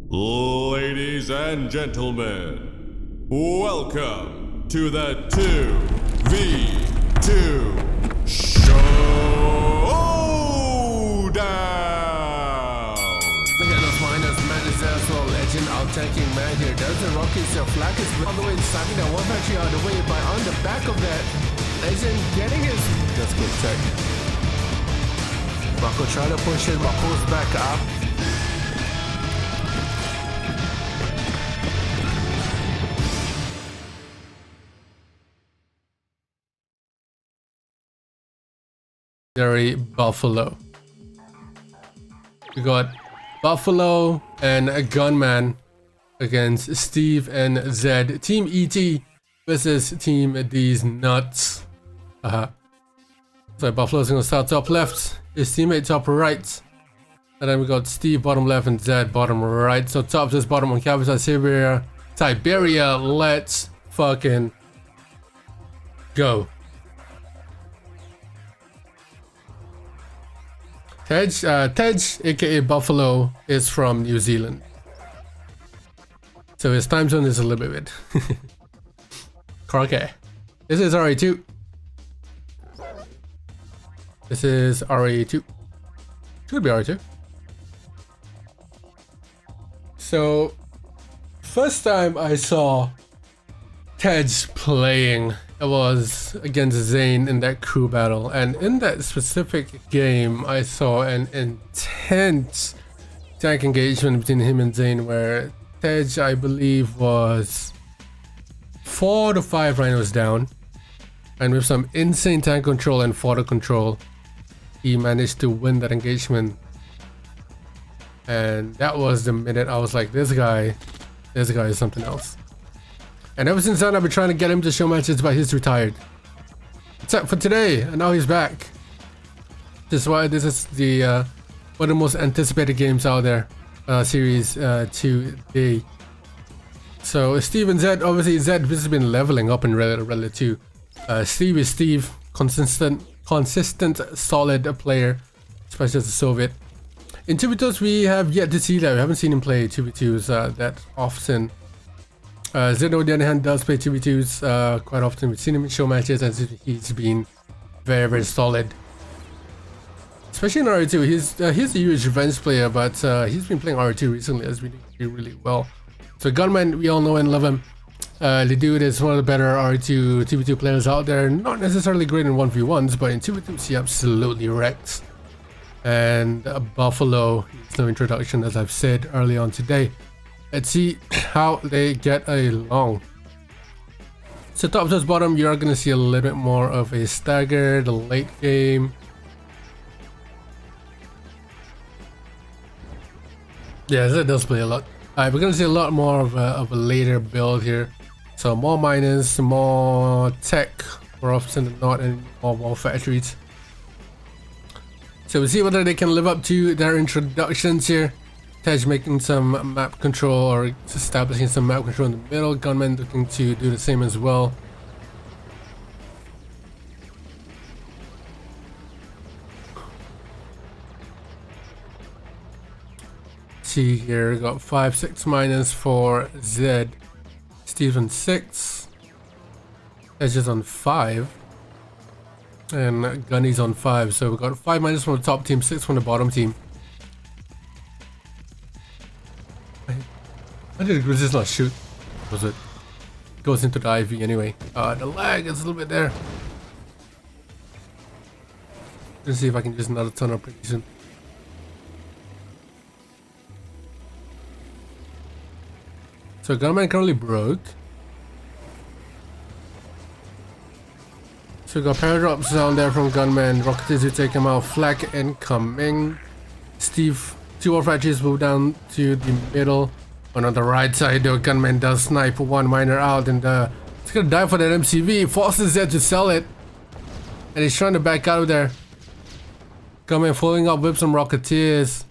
Ladies and gentlemen, welcome to the 2v2 Showdown! Look at those miners, man is as well, legend, out-tanking man here. Does the rockets, your flag is all the way slapping that one factory out of the way, but on the back of that, legend getting his, that's good check. Rocco try to push it, but pulls back up. Buffalo. We got Buffalo and a GunMan against Steve and Zedd. Team ET versus Team DeezNuts. So Buffalo's gonna start top left, his teammate top right. And then we got Steve bottom left and Zedd bottom right. So top versus bottom on capital Siberia. Let's fucking go. Tej, aka Buffalo, is from New Zealand. So his time zone is a little bit weird. Okay. This is RA2. This is RA2. Should be RA2. So, first time I saw Tej playing, it was against Zane in that crew battle, and in that specific game I saw an intense tank engagement between him and Zane where Tej, I believe, was 4 to 5 rhinos down, and with some insane tank control and fodder control he managed to win that engagement. And that was the minute I was like, this guy is something else. And ever since then, I've been trying to get him to show matches, but he's retired. Except for today, and now he's back. This is why this is the one of the most anticipated games out there, series today. So Steve and Zedd, obviously Zedd has been leveling up in relative to Steve is Steve, consistent, solid player, especially as a Soviet. In 2v2s, we have yet to see that. We haven't seen him play 2v2s that often. Zedd, on the other hand, does play 2v2s quite often. We've seen him in show matches and he's been very, very solid. Especially in RA2, he's a huge revenge player, but he's been playing RA2 recently, has been doing really well. So GunMan, we all know and love him. The dude is one of the better RA2 2v2 players out there. Not necessarily great in 1v1s, but in 2v2s he absolutely wrecks. And Buffalo is no introduction, as I've said early on today. Let's see how they get along. So top versus bottom, you are going to see a little bit more of a staggered late game. Yeah, that does play a lot. Alright, we're going to see a lot more of a later build here. So more miners, more tech, more often than not, and more factories. So we'll see whether they can live up to their introductions here. Tej making some map control or establishing some map control in the middle. GunMan looking to do the same as well. See here, got 5, 6 minus for Zedd. Steve on 6. Tej is on 5. And Gunny's on 5. So we got 5 minus from the top team, 6 from the bottom team. Why did Grizzlies not shoot? Was it? Goes into the IV anyway. The lag is a little bit there. Let's see if I can use another tunnel pretty soon. So GunMan currently broke. So we got paradox down there from GunMan. Rocketers who take him out. Flag incoming. Steve, 2 more factories move down to the middle. On the right side, though, GunMan does snipe 1 miner out, and he's gonna die for that MCV. Forces Zedd to sell it, and he's trying to back out of there. GunMan following up with some Rocketeers.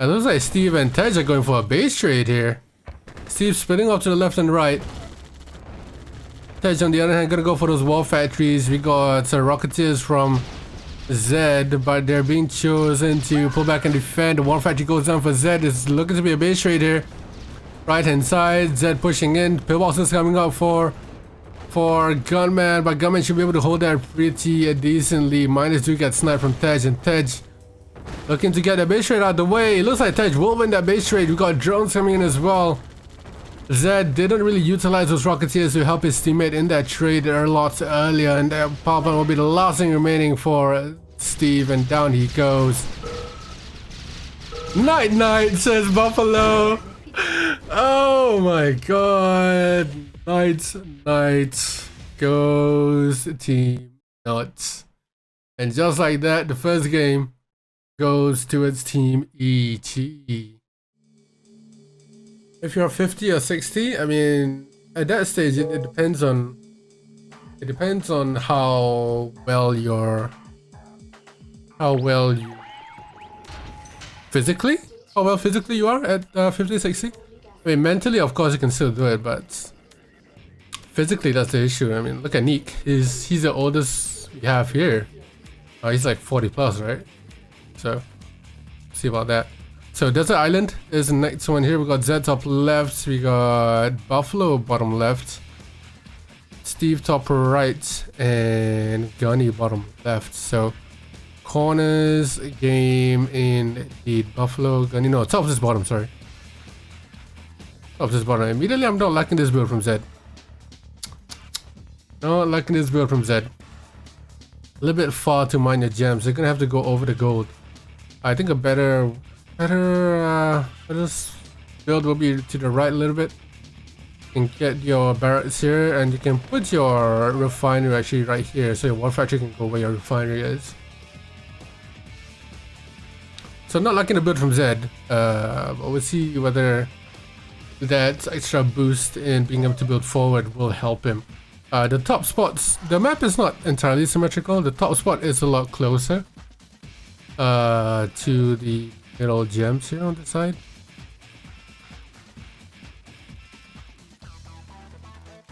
It looks like Steve and Tej are going for a base trade here. Steve splitting off to the left and right. Tej, on the other hand, gonna go for those wall factories. We got Rocketeers from Zedd, but they're being chosen to pull back and defend. The wall factory goes down for Zedd. It's looking to be a base trade here. right hand side. Zedd pushing in. Pillboxes coming up for GunMan, but GunMan should be able to hold that pretty decently. Minus do get sniped from Tej, and Tej looking to get the base trade out the way. It looks like Tej will win that base trade. We got drones coming in as well. Zedd didn't really utilize those Rocketeers to help his teammate in that trade a lot earlier, and that power plant will be the last thing remaining for Steve, and down he goes. Night night, says Buffalo. Oh my god. Night goes Team Nuts. And just like that, the first game goes to its Team ET. If you're 50 or 60, I mean, at that stage it depends on how well you physically you are at 50, 60. I mean, mentally of course you can still do it, but physically that's the issue. I mean, look at Neek. He's the oldest we have here. He's like 40 plus, right? So see about that. So Desert Island is the next one here. We got Zedd top left, we got Buffalo bottom left, Steve top right, and Gunny bottom left. So corners game in the Buffalo, Gunny, no, top versus bottom, sorry. Top versus bottom. Immediately I'm not liking this build from Zedd. Not liking this build from Zedd. A little bit far to mine your gems. They're gonna have to go over the gold. I think a better build will be to the right a little bit. You can get your barracks here, and you can put your refinery actually right here, so your war factory can go where your refinery is. So not liking the build from Zedd, but we'll see whether that extra boost in being able to build forward will help him. The top spots, the map is not entirely symmetrical. The top spot is a lot closer to the little gems here on the side.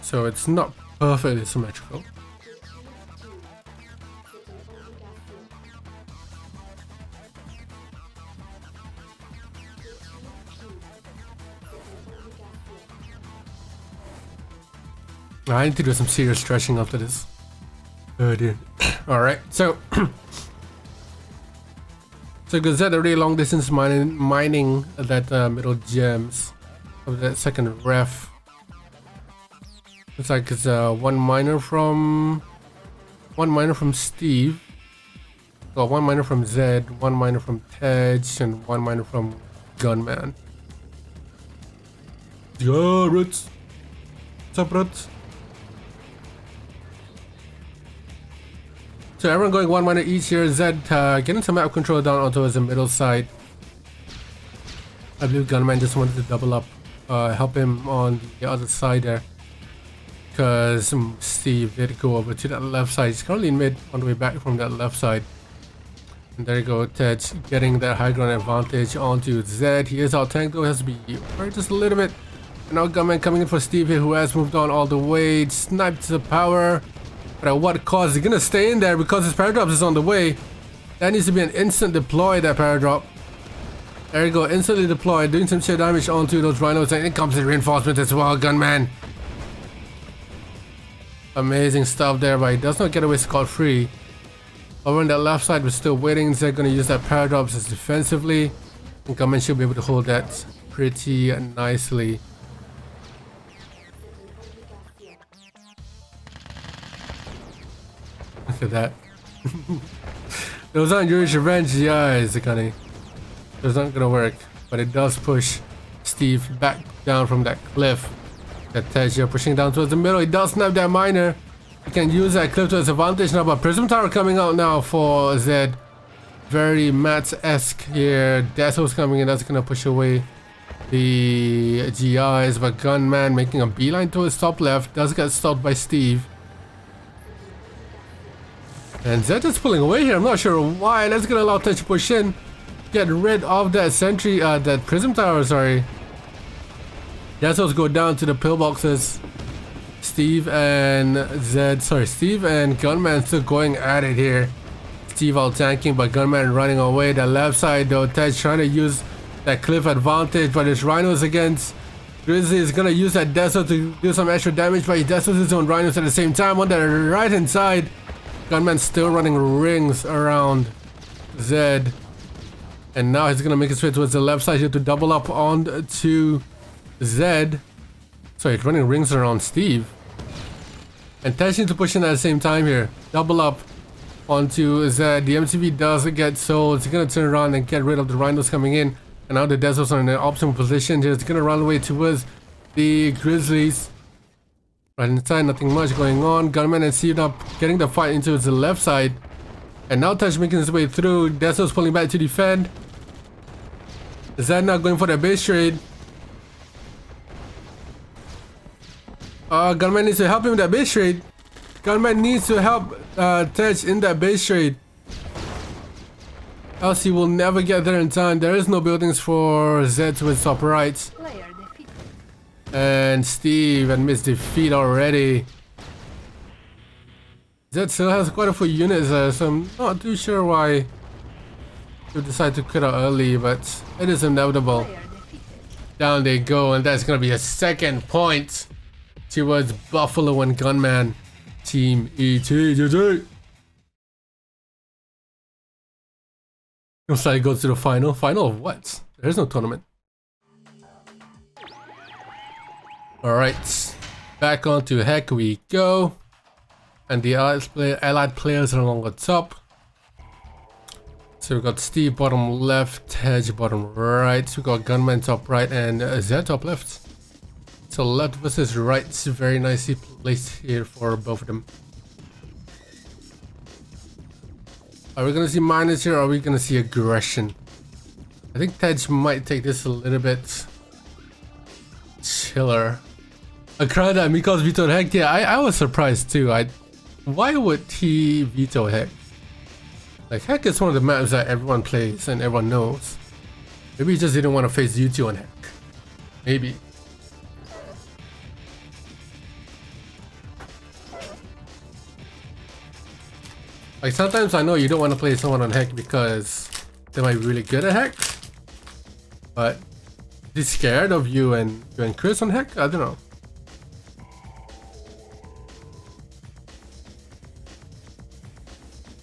So it's not perfectly symmetrical. I need to do some serious stretching after this. Oh dear. Alright, so Zedd already long distance mining that middle gems of that second ref. Looks like it's one miner from Steve. Got one miner from Zedd, one miner from Tej, and one miner from GunMan. Yo, Roots. What's up, Roots? So everyone going one miner each here. Zedd getting some map control down onto the middle side. I believe GunMan just wanted to double up, help him on the other side there. Because Steve did go over to that left side. He's currently in mid on the way back from that left side. And there you go, Tej getting that high ground advantage onto Zedd. He is out tank though, has to be worried just a little bit. And now GunMan coming in for Steve here, who has moved on all the way. Sniped to the power. But at what cost? He's gonna stay in there because his paradrops is on the way. That needs to be an instant deploy, that paradrop. There you go, instantly deployed, doing some sheer damage onto those rhinos, and in comes the reinforcement as well, GunMan. Amazing stuff there, but he does not get away scot-free. Over on that left side, we're still waiting. They're gonna use that paradrops as defensively. And GunMan should be able to hold that pretty nicely. Look at that. Those aren't Jewish revenge, yeah, it's Gunny. Those aren't gonna work, but it does push Steve back down from that cliff. That Tej here pushing down towards the middle. He does snap that miner. He can use that cliff to his advantage now, but Prism Tower coming out now for Zedd. Very Mats-esque here. Dasso's coming in, that's gonna push away the GIs, but GunMan making a beeline to his top left. Does get stopped by Steve. And Zedd is pulling away here. I'm not sure why. That's gonna allow Tej to push in, get rid of that sentry, that Prism Tower, sorry. Dassos go down to the pillboxes. Steve and GunMan still going at it here. Steve out tanking, but GunMan running away. The left side though, Tej trying to use that cliff advantage, but his rhinos against Grizzly is gonna use that Desert to do some extra damage, but he Desert his own Rhinos at the same time. On the right hand side, Gunman still running rings around Zedd. And now he's gonna make his way towards the left side here to double up on to Zedd. Sorry, he's running rings around Steve. And Tesh needs to push in at the same time here. Double up onto Zedd. The MCV does get sold. He's gonna turn around and get rid of the Rhinos coming in. And now the Deserts are in an optimal position. He's gonna run away towards the Grizzlies. Right inside, nothing much going on. Gunman and Steve up getting the fight into the left side. And now Tesh making his way through. Deserts pulling back to defend. Zedd now going for the base trade. Gunman needs to help him with that base trade. Gunman needs to help Tesh in that base trade. Else he will never get there in time. There is no buildings for Zedd to his top right. And Steve admits defeat already. Zedd still has quite a few units there, so I'm not too sure why he decided to quit out early, but it is inevitable. Down they go, and that's gonna be a second point towards Buffalo and Gunman. Team ET. GG. Looks like it goes to the final. Final of what? There is no tournament. Alright. Back onto Heck we go. And the allied players are along the top. So we got Steve bottom left, Hedge bottom right. We got Gunman top right and Zedd top left. So left versus right. Very nicely placed here for both of them. Are we gonna see minus here or are we gonna see aggression? I think Tej might take this a little bit chiller. A crowd that Miko's vetoed Heck. Yeah, I was surprised too. Why would he veto Heck? Like Heck is one of the maps that everyone plays and everyone knows. Maybe he just didn't want to face you two on Heck. Maybe. Like sometimes I know you don't want to play someone on Heck because they might be really good at Heck, but he's scared of you and Chris on Heck. I don't know.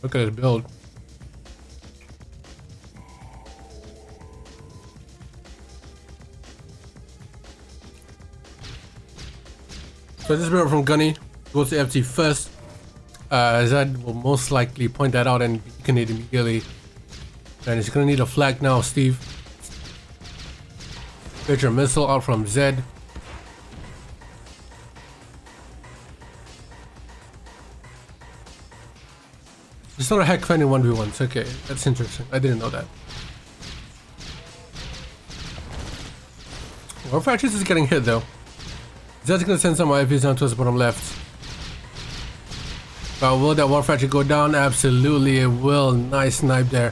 Look at his build. So this build from Gunny goes to FT first. Zedd will most likely point that out and beacon it immediately. And he's gonna need a flag now, Steve. Picture missile out from Zedd. It's not a Heck finding 1v1s. Okay, that's interesting. I didn't know that. War Factories is getting hit though. Zedd's gonna send some IVs down towards the bottom left. But will that War Factory go down? Absolutely it will. Nice snipe there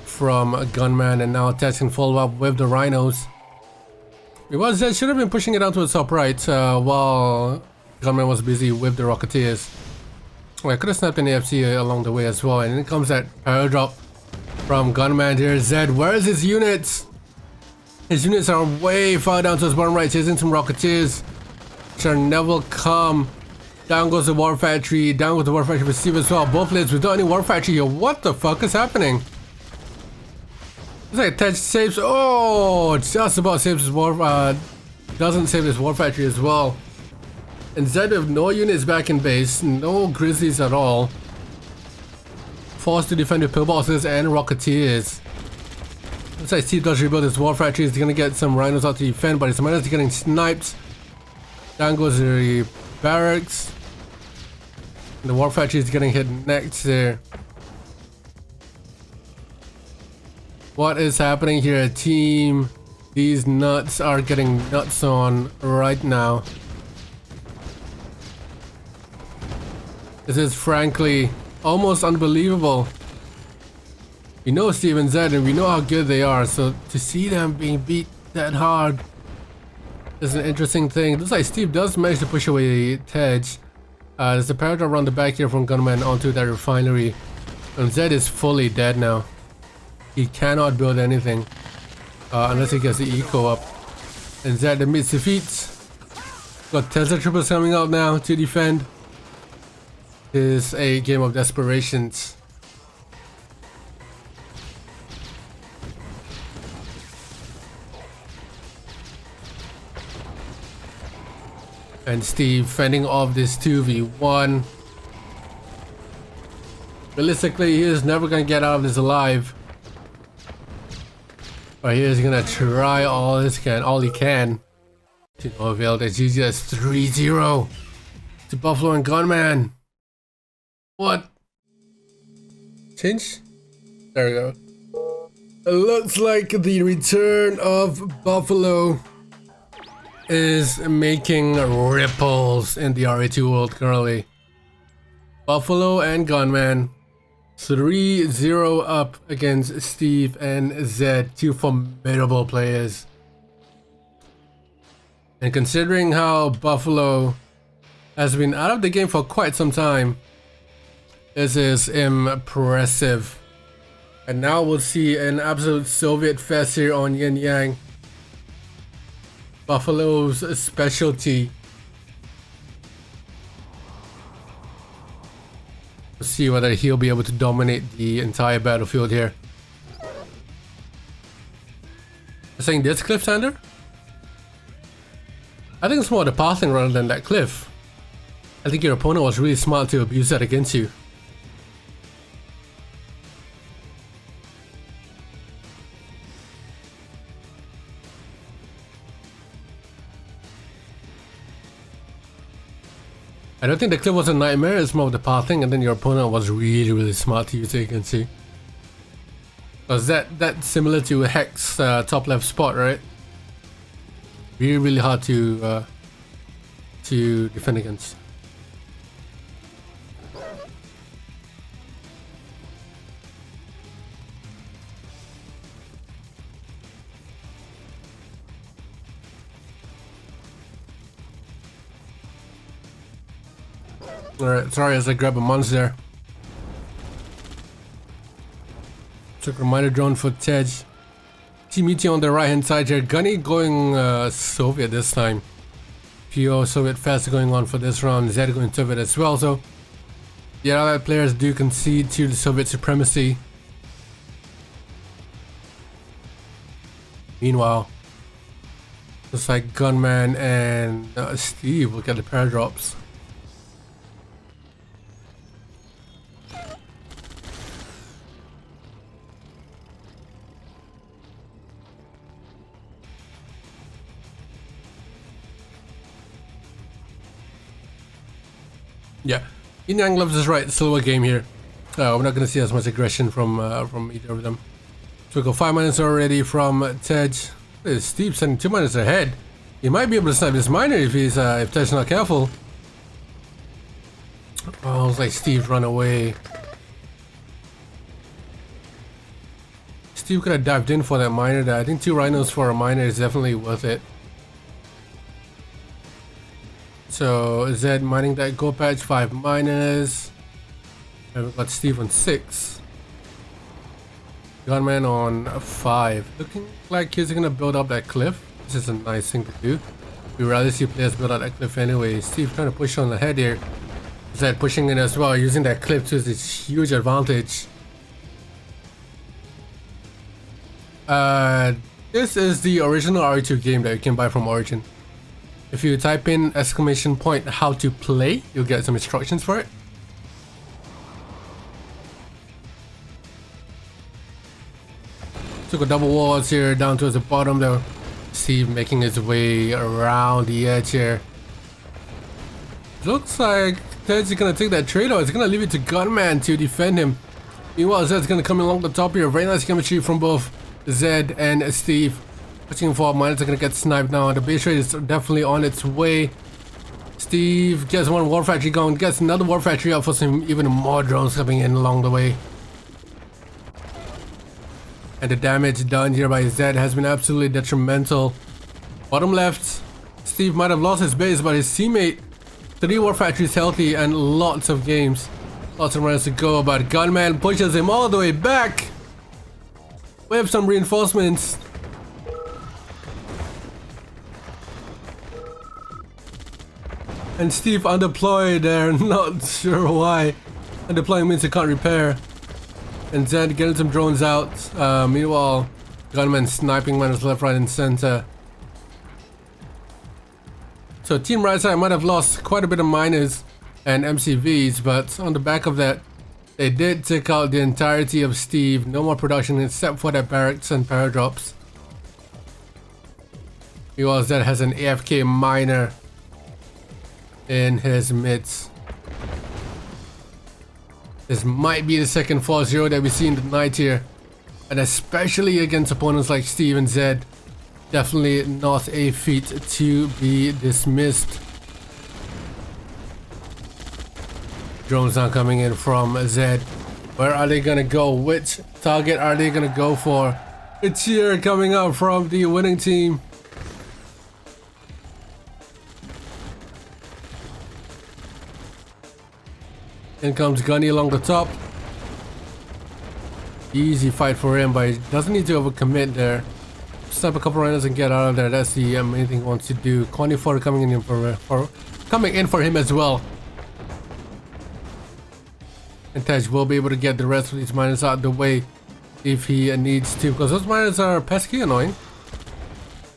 from Gunman, and now Tess can follow up with the Rhinos. Zedd should have been pushing it down to the top right while Gunman was busy with the Rocketeers. I could have snapped an AFC along the way as well, and then comes that power drop from Gunman here. Zedd, where is his units? His units are way far down to his bottom right, chasing some Rocketeers. Which never come. Down goes the War Factory, down goes the War Factory receiver as well. Both lids without any War Factory here. What the fuck is happening? It's like Tej saves. Oh, just about saves his War. Doesn't save his War Factory as well. And Zedd with no units back in base, no Grizzlies at all. Forced to defend with pillboxes and Rocketeers. Looks like Steve does rebuild his War Factory. He's gonna get some Rhinos out to defend, but he's managed to getting sniped. Down goes the barracks. The War Factory is getting hit next there. What is happening here? Team DeezNuts are getting nuts on right now. This is frankly almost unbelievable. We know Steve and Zedd and we know how good they are, so to see them being beat that hard is an interesting thing. Looks like Steve does manage to push away Tej. There's a paragraph around the back here from Gunman onto that refinery. And Zedd is fully dead now. He cannot build anything unless he gets the eco up. And Zedd admits defeat. Got Tesla Troopers coming out now to defend. Is a game of desperations. And Steve fending off this 2v1. Realistically, he is never gonna get out of this alive. But he is gonna try all he can. To no avail. That's easy as 3-0 to Buffalo and GunMan. What? Change? There we go. It looks like the return of Buffalo is making ripples in the RA2 world currently. Buffalo and GunMan 3-0 up against Steve and Zedd, two formidable players. And considering how Buffalo has been out of the game for quite some time, this is impressive. And now we'll see an absolute Soviet fest here on Yin Yang. Buffalo's specialty. We'll see whether he'll be able to dominate the entire battlefield here. You're saying this cliff sander? I think it's more the passing rather than that cliff. I think your opponent was really smart to abuse that against you. I don't think the clip was a nightmare, it's more of the pathing, and then your opponent was really smart to use it against you. Because that's similar to a Hex top left spot, right? Really hard to defend against. Alright, sorry as I grab a monster. Took reminder drone for Tej. Team Meteor on the right hand side here. Gunny going Soviet this time. PO Soviet fast going on for this round. Zedd going Soviet as well. So the Allied players do concede to the Soviet supremacy. Meanwhile, looks like GunMan and Steve will get the paradrops. Yeah, Yin Yang loves this right slower game here. We're not going to see as much aggression from either of them. So we got 5 minutes already from Tej. Steve sending 2 minutes ahead. He might be able to snipe this miner if he's if Tej's not careful. Oh, it's like Steve run away. Steve could have dived in for that miner there. I think 2 rhinos for a miner is definitely worth it. So Zedd mining that gold patch, 5 miners. And we've got Steve on 6. GunMan on 5. Looking like he's gonna build up that cliff. This is a nice thing to do. We rather see players build up that cliff anyway. Steve trying to push on ahead here. Zedd pushing in as well, using that cliff to his huge advantage. This is the original RE2 game that you can buy from Origin. If you type in !point how to play, you'll get some instructions for it. Took a double walls here down towards the bottom though. Steve making his way around the edge here. Looks like Ted's gonna take that trade off. He's gonna leave it to GunMan to defend him. Meanwhile, Zedd's gonna come along the top here. Very nice chemistry from both Zedd and Steve. Pushing for miners are gonna get sniped now. The base rate is definitely on its way. Steve gets one war factory going, gets another war factory up for some even more drones coming in along the way. And the damage done here by Zedd has been absolutely detrimental. Bottom left, Steve might have lost his base, but his teammate, 3 war factories healthy and lots of games. Lots of runs to go, but GunMan pushes him all the way back. We have some reinforcements. And Steve undeployed there, not sure why. Undeploying means he can't repair. And Zedd getting some drones out. Meanwhile, GunMan sniping minus left, right, and center. So Team Right Side might have lost quite a bit of miners and MCVs, but on the back of that, they did take out the entirety of Steve. No more production except for their barracks and paradrops. Meanwhile, Zedd has an AFK miner in his midst. This might be the second 4-0 that we see in the night here, and especially against opponents like Steve and Zedd. Definitely not a feat to be dismissed. Drones now coming in from Zedd. Where are they gonna go? Which target are they gonna go for? A cheer coming out from the winning team. In comes Gunny along the top. Easy fight for him, but he doesn't need to overcommit there. Step a couple runners and get out of there. That's the main thing he wants to do. 24 coming in for him as well. And Tej will be able to get the rest of these miners out of the way if he needs to, because those miners are pesky annoying.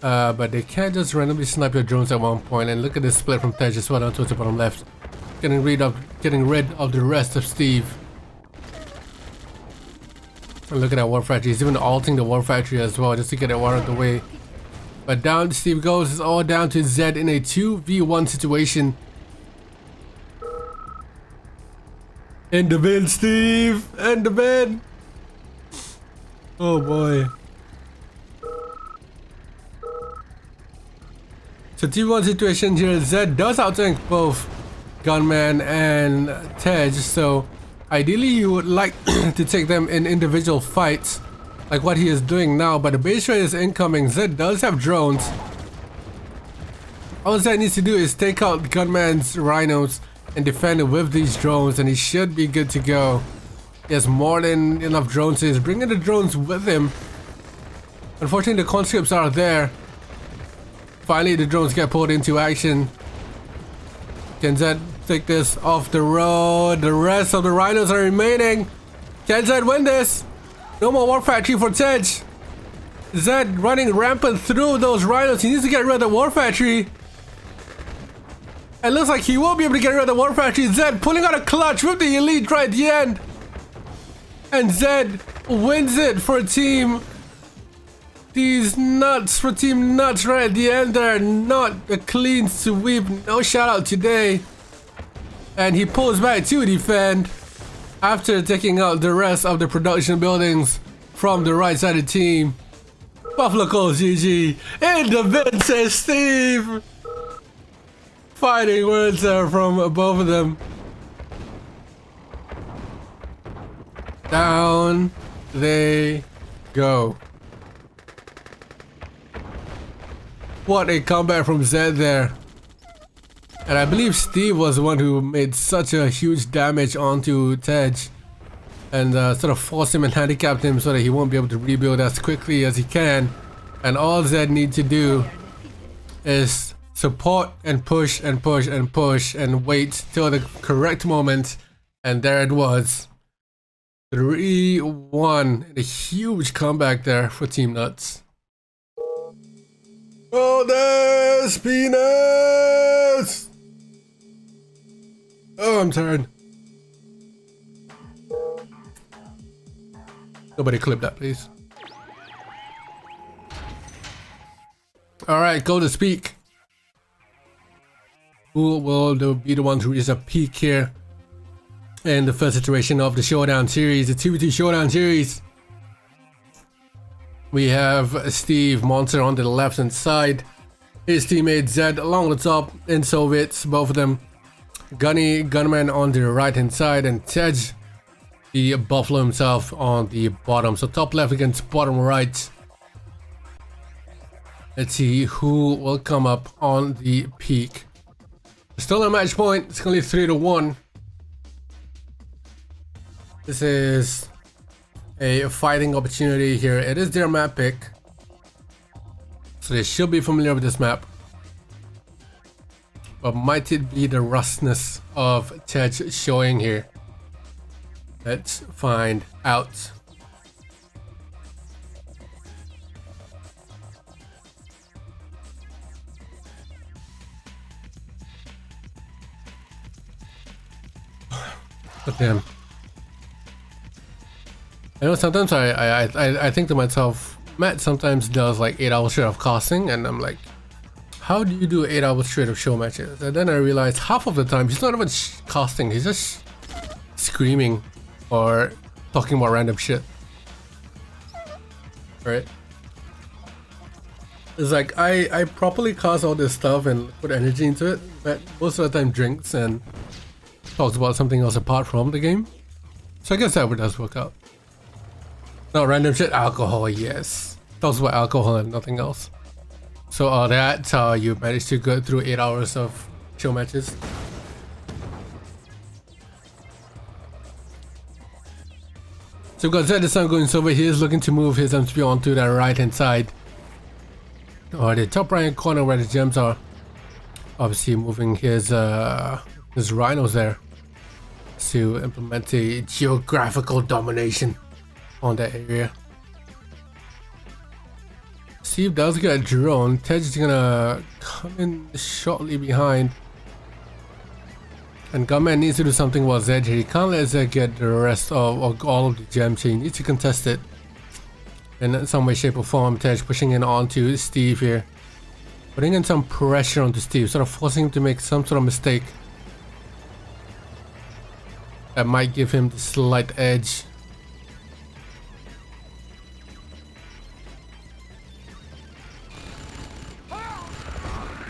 But they can't just randomly snipe your drones at one point. And look at this split from Tej as well down towards the bottom left. Getting rid of the rest of Steve. And look at that war factory. He's even alting the war factory as well just to get it out of the way. But down Steve goes. It's all down to Zedd in a 2v1 situation. In the bin, Steve! In the bin! Oh boy. So 2v1 situation here. Zedd does outtank both GunMan and Tej, so ideally you would like to take them in individual fights like what he is doing now, but the base rate is incoming. Zedd does have drones. All Zedd needs to do is take out GunMan's rhinos and defend it with these drones, and he should be good to go. He has more than enough drones, so he's bringing the drones with him. Unfortunately, the conscripts are there. Finally, the drones get pulled into action. Can Zedd take this off the road? The rest of the rhinos are remaining. Can Zedd win this? No more war factory for Tej. Zedd running rampant through those rhinos. He needs to get rid of the war factory. It looks like he will be able to get rid of the war factory. Zedd pulling out a clutch with the elite right at the end. And Zedd wins it for Team DeezNuts, for Team Nuts right at the end there. Not a clean sweep. No shout out today. And he pulls back to defend after taking out the rest of the production buildings from the right side of the team. Buffalo calls GG. In the bin, says Steve. Fighting words there from both of them. Down they go. What a comeback from Zedd there. And I believe Steve was the one who made such a huge damage onto Tej and sort of forced him and handicapped him so that he won't be able to rebuild as quickly as he can. And all Zedd needs to do is support and push and push and push and wait till the correct moment. And there it was. 3-1. A huge comeback there for Team Nuts. Oh, there's peanuts! Oh, I'm tired. Nobody clip that, please. Alright, go to speak. Who will be the one to reach a peak here in the first iteration of the Showdown series, the 2v2 Showdown series? We have Steve Monster on the left hand side, his teammate Zedd along the top in Soviets, both of them. GunMan on the right hand side, and Tej, the Buffalo himself, on the bottom. So top left against bottom right. Let's see who will come up on the peak. Still a match point. It's gonna leave 3-1. This is a fighting opportunity here. It is their map pick, so they should be familiar with this map. But might it be the rustness of Tej showing here? Let's find out. But damn. I know sometimes I think to myself, Matt sometimes does like 8 hours straight of casting, and I'm like, how do you do 8 hours straight of show matches? And then I realized half of the time he's not even casting, he's just screaming or talking about random shit. Right? It's like I properly cast all this stuff and put energy into it, but most of the time drinks and talks about something else apart from the game. So I guess that does work out. Not random shit, alcohol, yes. Talks about alcohol and nothing else. So that's how you managed to go through 8 hours of show matches. So we've got Zedd the Sun going silver. He is looking to move his MP onto the right hand side. Or the top right hand corner where the gems are. Obviously moving his rhinos there to implement a geographical domination on that area. Steve does get a drone. Tej is gonna come in shortly behind. And GunMan needs to do something while Zedd here. He can't let Zedd get the rest of all of the gems. He needs to contest it in some way, shape or form. Tej pushing in onto Steve here. Putting in some pressure onto Steve, sort of forcing him to make some sort of mistake that might give him the slight edge.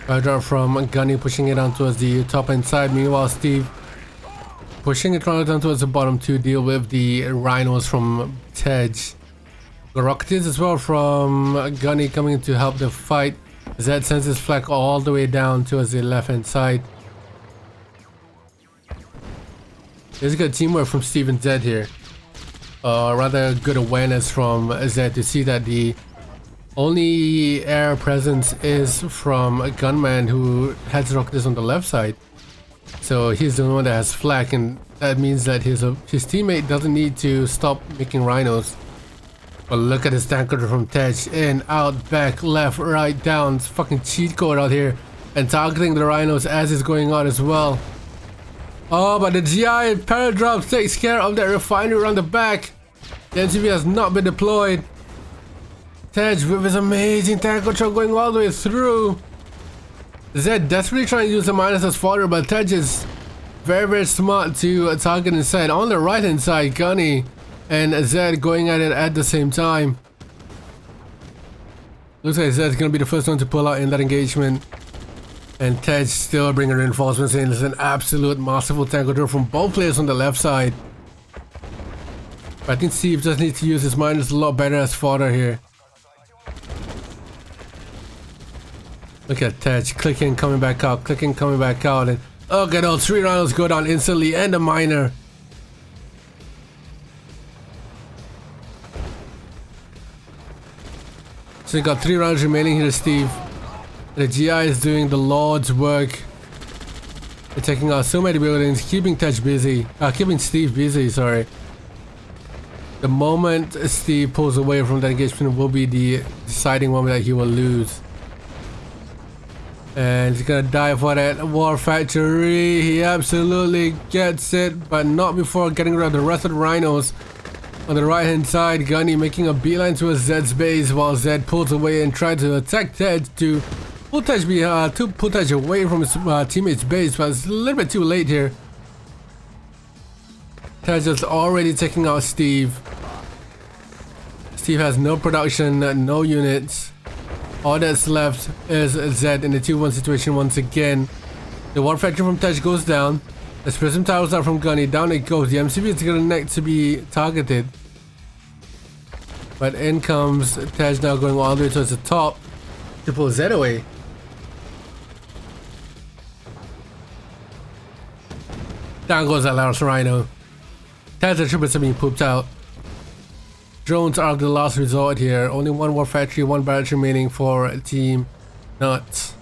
A drop from Gunny, pushing it down towards the top and side. Meanwhile, Steve pushing it down towards the bottom to deal with the rhinos from Tej. The rockets as well from Gunny coming in to help the fight. Zedd sends his flag all the way down towards the left hand side. There's good teamwork from Steve and Zedd here. Rather good awareness from Zedd to see that the only air presence is from a GunMan who has rockets on the left side. So he's the one that has flag, and that means that his teammate doesn't need to stop making rhinos. But look at this tank control from Tej. In, out, back, left, right, down. It's fucking cheat code out here. And targeting the rhinos as it's going on as well. Oh, but the GI Paradrops takes care of that refinery around the back. The MCV has not been deployed. Tej with his amazing tank control going all the way through. Zedd desperately trying to use the minus as fodder, but Tej is very, very smart to target inside. On the right hand side, Gunny and Zedd going at it at the same time. Looks like Zedd's gonna be the first one to pull out in that engagement. And Tej still bringing reinforcements in. It's an absolute masterful tank control from both players on the left side. But I think Steve just needs to use his minus a lot better as fodder here. Look at Tej clicking, coming back out, clicking, coming back out, and look at all 3 rounds go down instantly, and a miner. So you got 3 rounds remaining here, Steve. The GI is doing the Lord's work. They're taking out so many buildings, keeping Tej busy, keeping Steve busy, sorry. The moment Steve pulls away from that engagement will be the deciding moment that he will lose. And he's gonna die for that war factory. He absolutely gets it, but not before getting rid of the rest of the rhinos. On the right hand side, Gunny making a beeline towards Zedd's base while Zedd pulls away and tries to attack Tej to pull Tej away from his teammate's base, but it's a little bit too late here. Tej is already taking out Steve. Steve has no production, no units. All that's left is Zedd in the 2-1 situation once again. The war factory from Tej goes down. The prism towers out from Gunny. Down it goes. The MCV is gonna next to be targeted. But in comes Tej now going all the way towards the top to pull Zedd away. Down goes that last rhino. Ted's and troopers are being pooped out. Drones are the last resort here. Only 1 war factory, 1 barrage remaining for Team Nuts.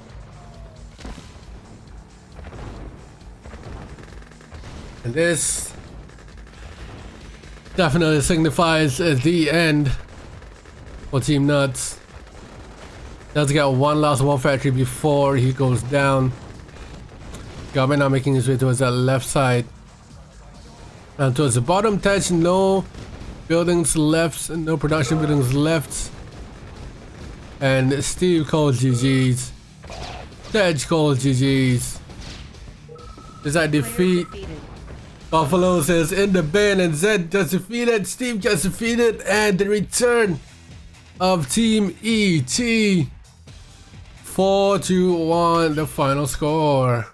And this definitely signifies the end for Team Nuts. Does get one last war factory before he goes down. GunMan now making his way towards that left side. And towards the bottom touch, no buildings left, no production buildings left. And Steve calls GG's. Zedd calls GG's. Does that defeat? Buffalo says in the bin, and Zedd gets defeated, Steve gets defeated, and the return of Team ET. 4-1 the final score.